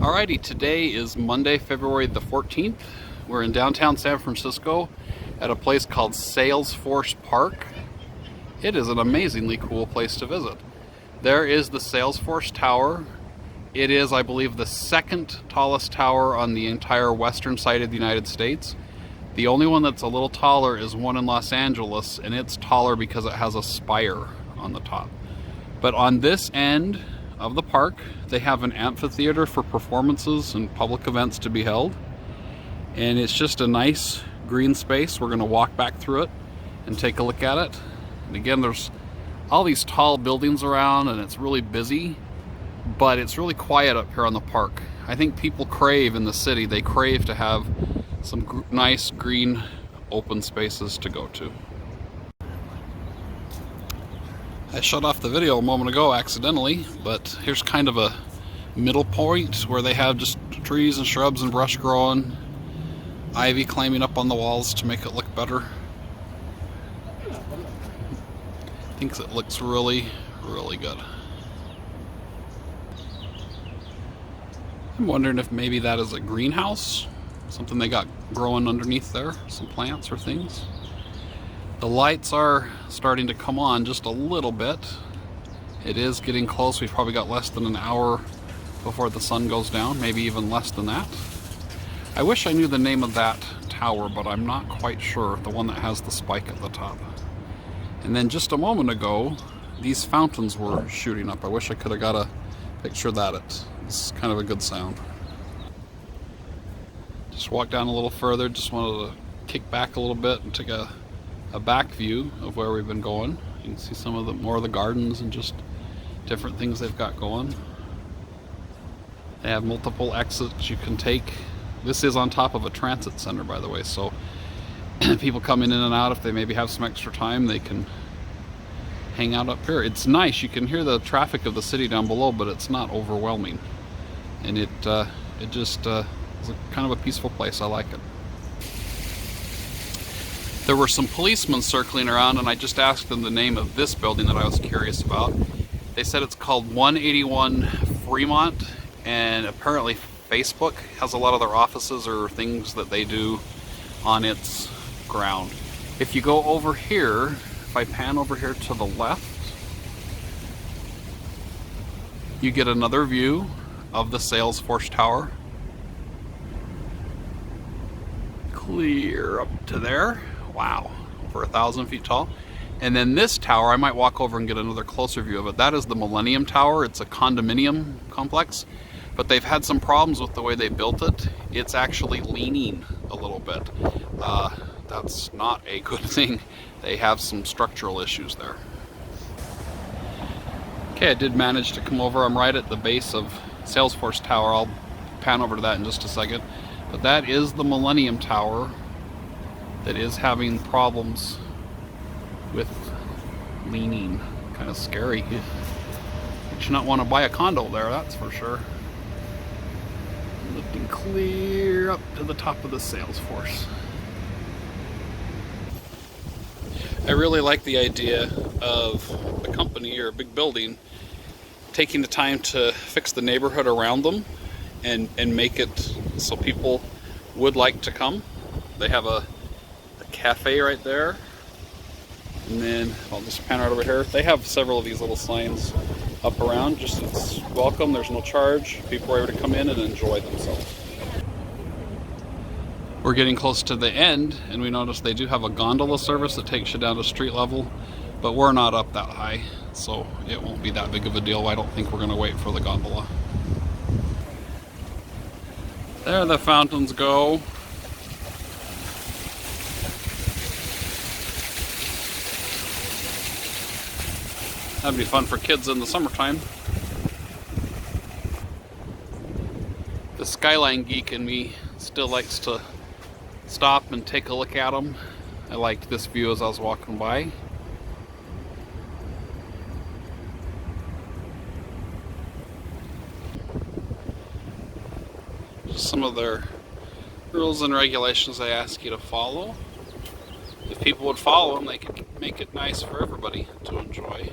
Alrighty, today is Monday, February the 14th. We're in downtown San Francisco at a place called Salesforce Park. It is an amazingly cool place to visit. There is the Salesforce Tower. It is, I believe, the second tallest tower on the entire western side of the United States. The only one that's a little taller is one in Los Angeles, and it's taller because it has a spire on the top. But on this end of the park, they have an amphitheater for performances and public events to be held. And it's just a nice green space. We're going to walk back through it and take a look at it. And again, there's all these tall buildings around and it's really busy, but it's really quiet up here on the park. I think people crave in the city, they crave to have some nice green open spaces to go to. I shut off the video a moment ago accidentally, but here's kind of a middle point where they have just trees and shrubs and brush growing, ivy climbing up on the walls to make it look better. I think it looks really, really good. I'm wondering if maybe that is a greenhouse, something they got growing underneath there, some plants or things. The lights are starting to come on just a little bit. It is getting close. We've probably got less than an hour before the sun goes down, maybe even less than that. I wish I knew the name of that tower, but I'm not quite sure, the one that has the spike at the top. And then just a moment ago, these fountains were shooting up. I wish I could have got a picture of that. It's kind of a good sound. Just walk down a little further, just wanted to kick back a little bit and take a back view of where we've been going. You can see some of the more of the gardens and just different things they've got going. They have multiple exits you can take. This is on top of a transit center, by the way, so people coming in and out, if they maybe have some extra time, they can hang out up here. It's nice. You can hear the traffic of the city down below, but it's not overwhelming, and it just is kind of a peaceful place. I like it. There were some policemen circling around, and I just asked them the name of this building that I was curious about. They said it's called 181 Fremont, and apparently Facebook has a lot of their offices or things that they do on its ground. If you go over here, if I pan over here to the left, you get another view of the Salesforce Tower. Clear up to there. Wow, over 1,000 feet tall. And then this tower, I might walk over and get another closer view of it. That is the Millennium Tower. It's a condominium complex, but they've had some problems with the way they built it. It's actually leaning a little bit. That's not a good thing. They have some structural issues there. Okay, I did manage to come over. I'm right at the base of Salesforce Tower. I'll pan over to that in just a second. But that is the Millennium Tower that is having problems with leaning. Kind of scary. You should not want to buy a condo there, that's for sure. Lifting clear up to the top of the Salesforce. I really like the idea of a company or a big building taking the time to fix the neighborhood around them and make it so people would like to come. They have a cafe right there, and then I'll just pan right over here. They have several of these little signs up around, just it's welcome, there's no charge, people are able to come in and enjoy themselves. We're getting close to the end, and we notice they do have a gondola service that takes you down to street level, but we're not up that high, so it won't be that big of a deal. I don't think we're going to wait for the gondola. There the fountains go. That'd be fun for kids in the summertime. The skyline geek in me still likes to stop and take a look at them. I liked this view as I was walking by. Just some of their rules and regulations they ask you to follow. If people would follow them, they could make it nice for everybody to enjoy.